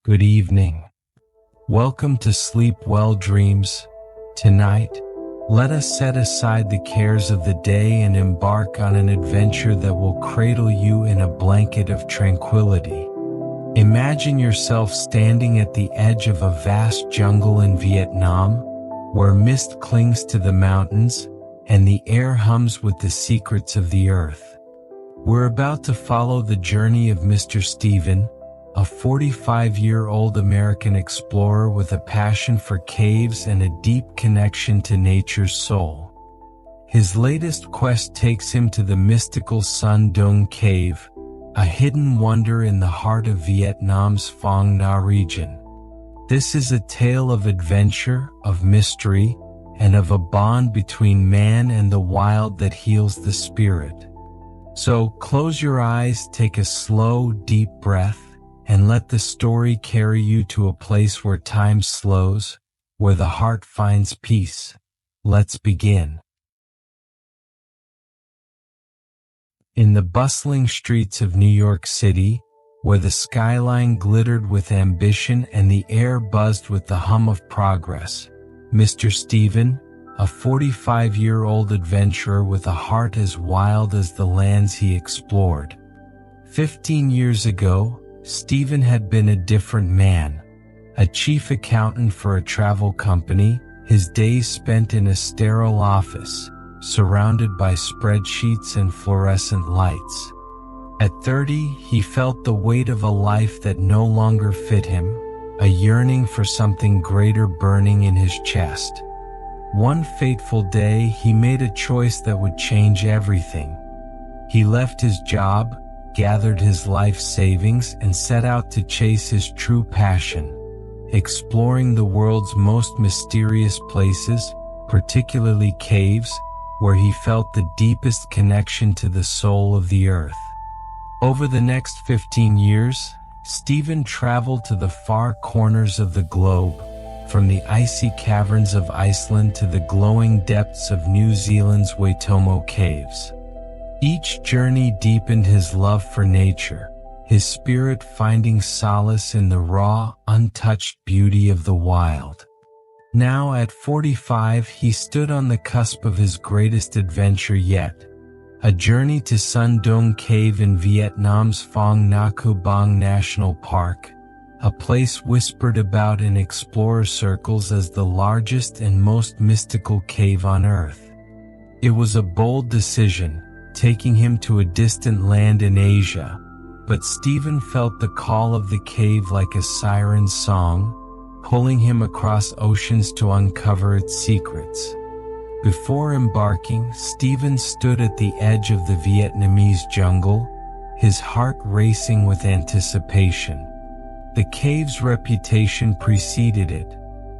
Good evening. Welcome to Sleep Well Dreams. Tonight, let us set aside the cares of the day and embark on an adventure that will cradle you in a blanket of tranquility. Imagine yourself standing at the edge of a vast jungle in Vietnam, where mist clings to the mountains and the air hums with the secrets of the earth. We're about to follow the journey of Mr. Steven, a 45-year-old American explorer with a passion for caves and a deep connection to nature's soul. His latest quest takes him to the mystical Son Doong Cave, a hidden wonder in the heart of Vietnam's Phong Nha region. This is a tale of adventure, of mystery, and of a bond between man and the wild that heals the spirit. So close your eyes, take a slow, deep breath, and let the story carry you to a place where time slows, where the heart finds peace. Let's begin. In the bustling streets of New York City, where the skyline glittered with ambition and the air buzzed with the hum of progress, Mr. Steven, a 45-year-old adventurer with a heart as wild as the lands he explored. 15 years ago, Steven had been a different man. A chief accountant for a travel company, his days spent in a sterile office, surrounded by spreadsheets and fluorescent lights. At 30, he felt the weight of a life that no longer fit him, a yearning for something greater burning in his chest. One fateful day, he made a choice that would change everything. He left his job, gathered his life savings, and set out to chase his true passion, exploring the world's most mysterious places, particularly caves, where he felt the deepest connection to the soul of the earth. Over the next 15 years, Steven traveled to the far corners of the globe, from the icy caverns of Iceland to the glowing depths of New Zealand's Waitomo Caves. Each journey deepened his love for nature, his spirit finding solace in the raw, untouched beauty of the wild. Now at 45, he stood on the cusp of his greatest adventure yet, a journey to Son Doong Cave in Vietnam's Phong Nha Bang National Park, a place whispered about in explorer circles as the largest and most mystical cave on Earth. It was a bold decision, taking him to a distant land in Asia, but Steven felt the call of the cave like a siren's song, pulling him across oceans to uncover its secrets. Before embarking, Steven stood at the edge of the Vietnamese jungle, his heart racing with anticipation. The cave's reputation preceded it,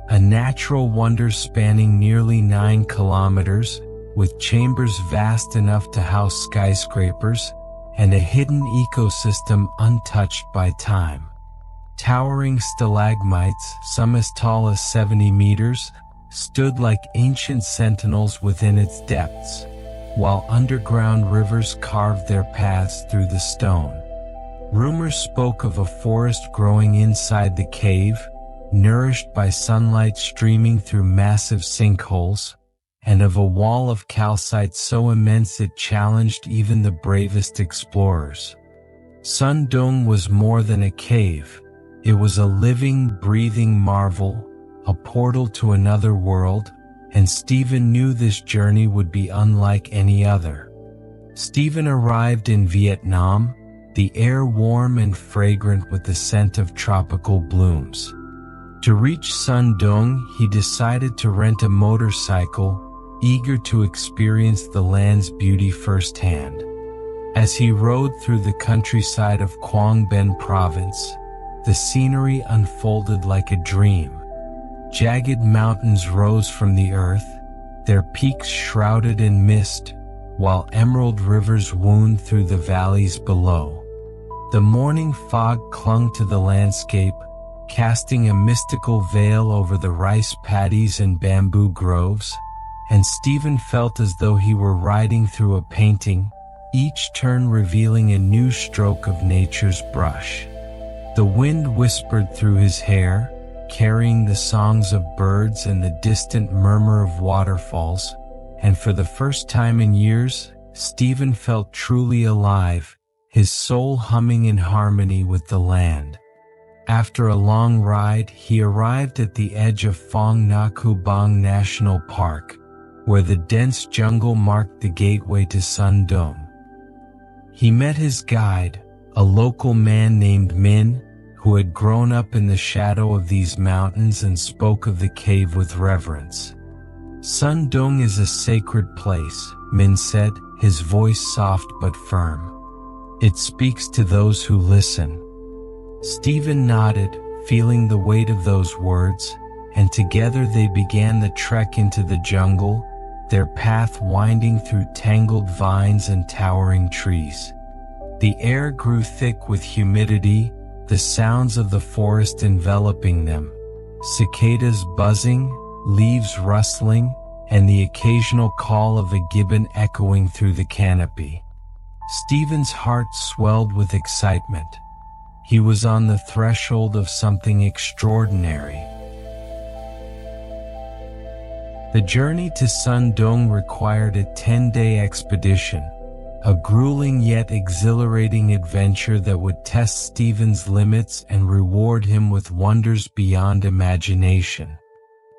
a natural wonder spanning nearly 9 kilometers, with chambers vast enough to house skyscrapers, and a hidden ecosystem untouched by time. Towering stalagmites, some as tall as 70 meters, stood like ancient sentinels within its depths, while underground rivers carved their paths through the stone. Rumors spoke of a forest growing inside the cave, nourished by sunlight streaming through massive sinkholes, and of a wall of calcite so immense it challenged even the bravest explorers. Son Doong was more than a cave. It was a living, breathing marvel, a portal to another world, and Steven knew this journey would be unlike any other. Steven arrived in Vietnam, the air warm and fragrant with the scent of tropical blooms. To reach Son Doong, he decided to rent a motorcycle, eager to experience the land's beauty firsthand. As he rode through the countryside of Quang Binh province, the scenery unfolded like a dream. Jagged mountains rose from the earth, their peaks shrouded in mist, while emerald rivers wound through the valleys below. The morning fog clung to the landscape, casting a mystical veil over the rice paddies and bamboo groves, and Steven felt as though he were riding through a painting, each turn revealing a new stroke of nature's brush. The wind whispered through his hair, carrying the songs of birds and the distant murmur of waterfalls, and for the first time in years, Stephen felt truly alive, his soul humming in harmony with the land. After a long ride, he arrived at the edge of Phong Nha Bang National Park, where the dense jungle marked the gateway to Sun Dong. He met his guide, a local man named Min, who had grown up in the shadow of these mountains and spoke of the cave with reverence. Sun Dong is a sacred place, Min said, his voice soft but firm. It speaks to those who listen. Stephen nodded, feeling the weight of those words, and together they began the trek into the jungle, their path winding through tangled vines and towering trees. The air grew thick with humidity, the sounds of the forest enveloping them, cicadas buzzing, leaves rustling, and the occasional call of a gibbon echoing through the canopy. Stephen's heart swelled with excitement. He was on the threshold of something extraordinary. The journey to Sun Dong required a 10-day expedition, a grueling yet exhilarating adventure that would test Stephen's limits and reward him with wonders beyond imagination.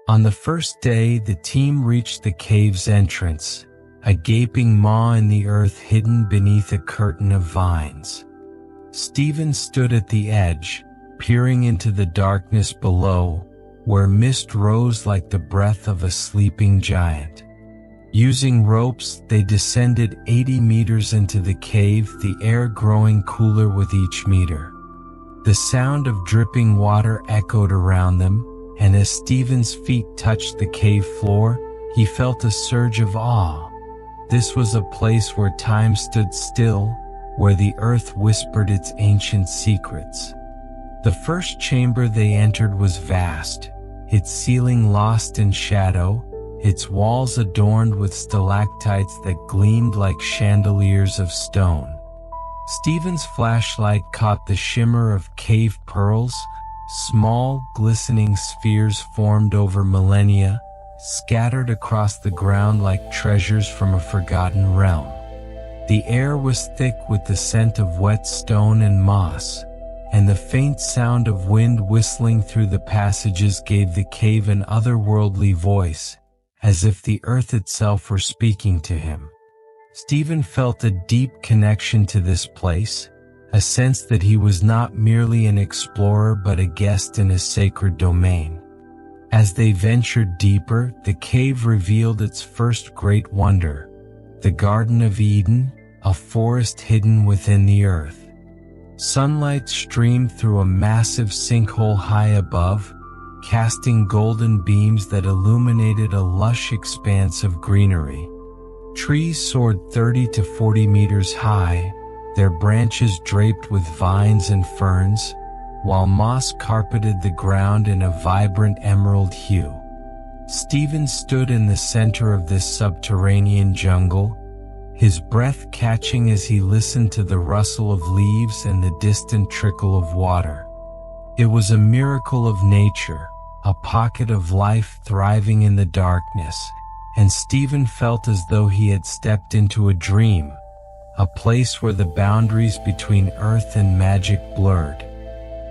On the first day, the team reached the cave's entrance, a gaping maw in the earth hidden beneath a curtain of vines. Stephen stood at the edge, peering into the darkness below, where mist rose like the breath of a sleeping giant. Using ropes, they descended 80 meters into the cave, the air growing cooler with each meter. The sound of dripping water echoed around them, and as Stephen's feet touched the cave floor, he felt a surge of awe. This was a place where time stood still, where the earth whispered its ancient secrets. The first chamber they entered was vast, its ceiling lost in shadow, its walls adorned with stalactites that gleamed like chandeliers of stone. Stephen's flashlight caught the shimmer of cave pearls, small, glistening spheres formed over millennia, scattered across the ground like treasures from a forgotten realm. The air was thick with the scent of wet stone and moss, and the faint sound of wind whistling through the passages gave the cave an otherworldly voice, as if the earth itself were speaking to him. Stephen felt a deep connection to this place, a sense that he was not merely an explorer but a guest in a sacred domain. As they ventured deeper, the cave revealed its first great wonder, the Garden of Eden, a forest hidden within the earth. Sunlight streamed through a massive sinkhole high above, casting golden beams that illuminated a lush expanse of greenery. Trees soared 30 to 40 meters high, their branches draped with vines and ferns, while moss carpeted the ground in a vibrant emerald hue. Stephen stood in the center of this subterranean jungle, his breath catching as he listened to the rustle of leaves and the distant trickle of water. It was a miracle of nature, a pocket of life thriving in the darkness, and Stephen felt as though he had stepped into a dream, a place where the boundaries between earth and magic blurred.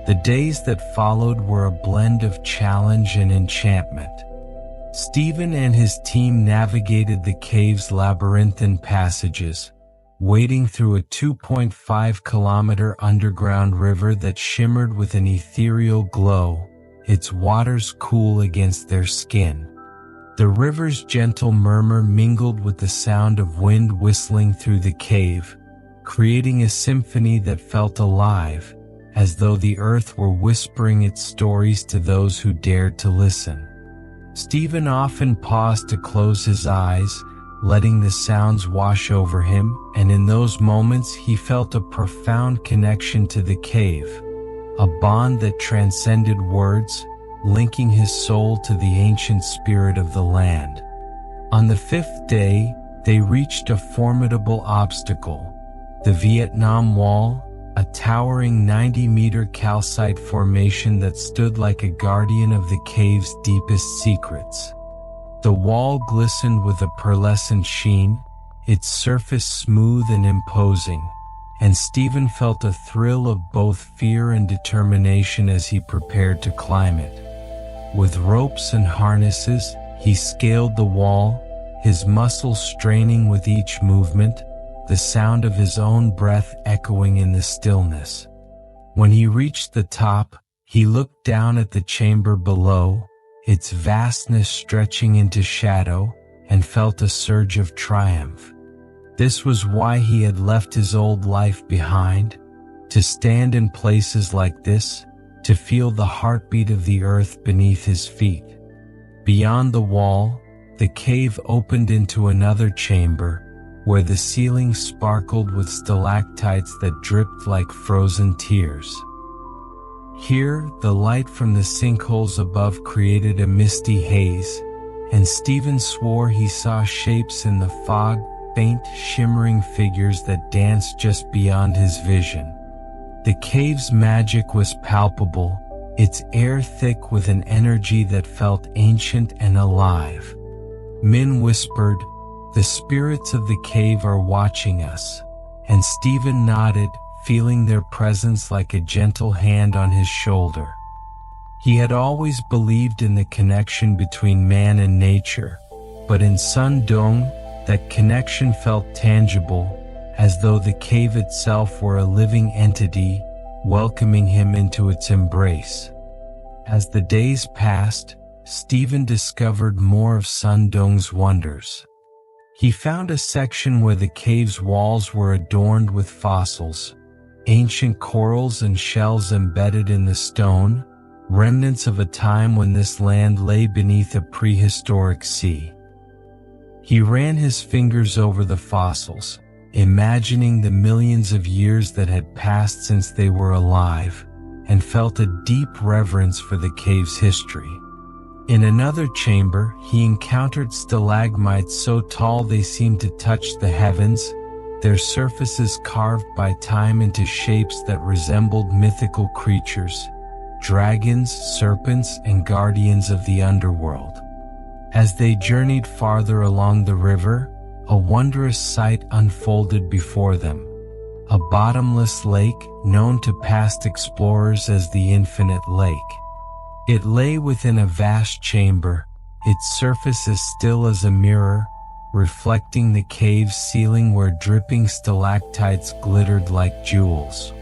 The days that followed were a blend of challenge and enchantment. Stephen and his team navigated the cave's labyrinthine passages, wading through a 2.5-kilometer underground river that shimmered with an ethereal glow, its waters cool against their skin. The river's gentle murmur mingled with the sound of wind whistling through the cave, creating a symphony that felt alive, as though the earth were whispering its stories to those who dared to listen. Stephen often paused to close his eyes, letting the sounds wash over him, and in those moments he felt a profound connection to the cave, a bond that transcended words, linking his soul to the ancient spirit of the land. On the fifth day, they reached a formidable obstacle, the Vietnam Wall, a towering 90-meter calcite formation that stood like a guardian of the cave's deepest secrets. The wall glistened with a pearlescent sheen, its surface smooth and imposing, and Stephen felt a thrill of both fear and determination as he prepared to climb it. With ropes and harnesses, he scaled the wall, his muscles straining with each movement, the sound of his own breath echoing in the stillness. When he reached the top, he looked down at the chamber below, its vastness stretching into shadow, and felt a surge of triumph. This was why he had left his old life behind, to stand in places like this, to feel the heartbeat of the earth beneath his feet. Beyond the wall, the cave opened into another chamber, where the ceiling sparkled with stalactites that dripped like frozen tears. Here, the light from the sinkholes above created a misty haze, and Stephen swore he saw shapes in the fog, faint, shimmering figures that danced just beyond his vision. The cave's magic was palpable, its air thick with an energy that felt ancient and alive. Min whispered, "The spirits of the cave are watching us," and Stephen nodded, feeling their presence like a gentle hand on his shoulder. He had always believed in the connection between man and nature, but in Sun Dong, that connection felt tangible, as though the cave itself were a living entity, welcoming him into its embrace. As the days passed, Stephen discovered more of Sun Dong's wonders. He found a section where the cave's walls were adorned with fossils, ancient corals and shells embedded in the stone, remnants of a time when this land lay beneath a prehistoric sea. He ran his fingers over the fossils, imagining the millions of years that had passed since they were alive, and felt a deep reverence for the cave's history. In another chamber, he encountered stalagmites so tall they seemed to touch the heavens, their surfaces carved by time into shapes that resembled mythical creatures, dragons, serpents, and guardians of the underworld. As they journeyed farther along the river, a wondrous sight unfolded before them. A bottomless lake, known to past explorers as the Infinite Lake. It lay within a vast chamber, its surface as still as a mirror, reflecting the cave's ceiling where dripping stalactites glittered like jewels.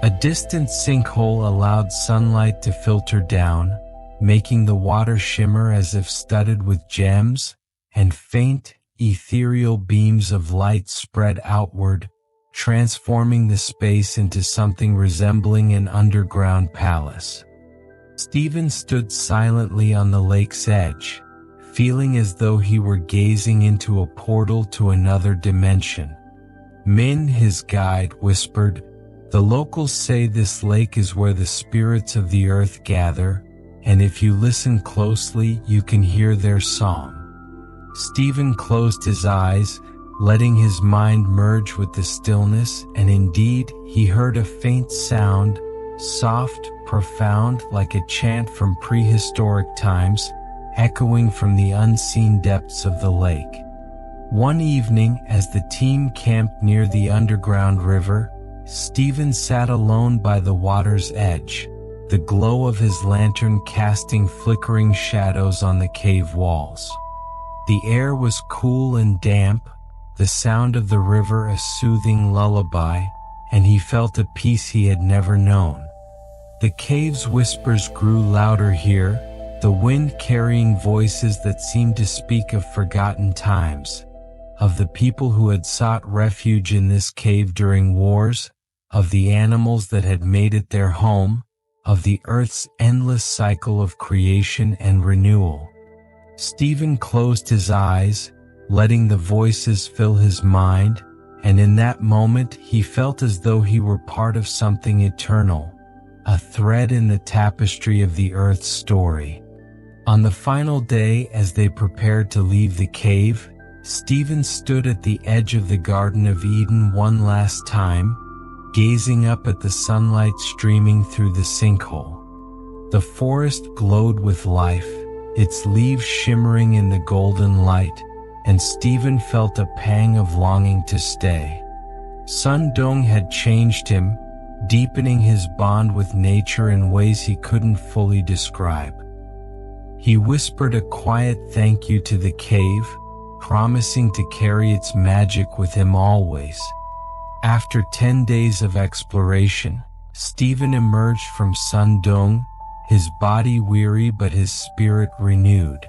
A distant sinkhole allowed sunlight to filter down, making the water shimmer as if studded with gems, and faint, ethereal beams of light spread outward, transforming the space into something resembling an underground palace. Stephen stood silently on the lake's edge, feeling as though he were gazing into a portal to another dimension. Min, his guide, whispered, "The locals say this lake is where the spirits of the earth gather, and if you listen closely, you can hear their song." Stephen closed his eyes, letting his mind merge with the stillness, and indeed, he heard a faint sound, soft, profound, like a chant from prehistoric times, echoing from the unseen depths of the lake. One evening, as the team camped near the underground river, Stephen sat alone by the water's edge, the glow of his lantern casting flickering shadows on the cave walls. The air was cool and damp, the sound of the river a soothing lullaby, and he felt a peace he had never known. The cave's whispers grew louder here, the wind carrying voices that seemed to speak of forgotten times, of the people who had sought refuge in this cave during wars, of the animals that had made it their home, of the earth's endless cycle of creation and renewal. Stephen closed his eyes, letting the voices fill his mind, and in that moment he felt as though he were part of something eternal, a thread in the tapestry of the earth's story. On the final day, as they prepared to leave the cave, Stephen stood at the edge of the Garden of Eden one last time, gazing up at the sunlight streaming through the sinkhole. The forest glowed with life, its leaves shimmering in the golden light, and Stephen felt a pang of longing to stay. Sun Dong had changed him, deepening his bond with nature in ways he couldn't fully describe. He whispered a quiet thank you to the cave, promising to carry its magic with him always. After 10 days of exploration, Stephen emerged from Sun Dong, his body weary but his spirit renewed.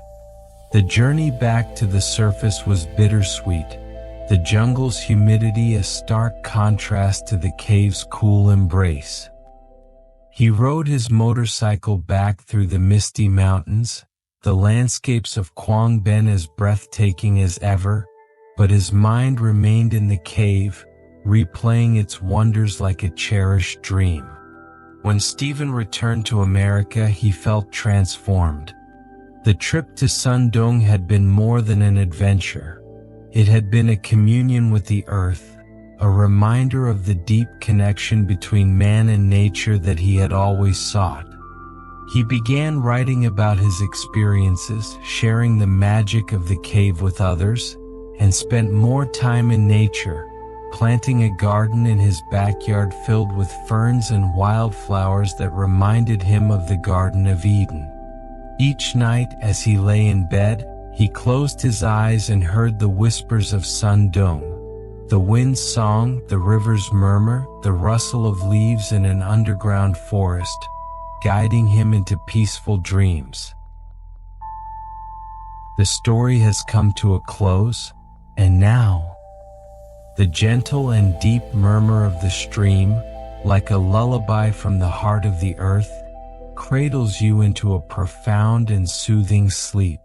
The journey back to the surface was bittersweet, the jungle's humidity a stark contrast to the cave's cool embrace. He rode his motorcycle back through the misty mountains, the landscapes of Quang Ben as breathtaking as ever, but his mind remained in the cave, replaying its wonders like a cherished dream. When Stephen returned to America, he felt transformed. The trip to Sun Dong had been more than an adventure. It had been a communion with the earth, a reminder of the deep connection between man and nature that he had always sought. He began writing about his experiences, sharing the magic of the cave with others, and spent more time in nature, planting a garden in his backyard filled with ferns and wildflowers that reminded him of the Garden of Eden. Each night, as he lay in bed, he closed his eyes and heard the whispers of Sun Dong, the wind's song, the river's murmur, the rustle of leaves in an underground forest, guiding him into peaceful dreams. The story has come to a close, and now, the gentle and deep murmur of the stream, like a lullaby from the heart of the earth, cradles you into a profound and soothing sleep.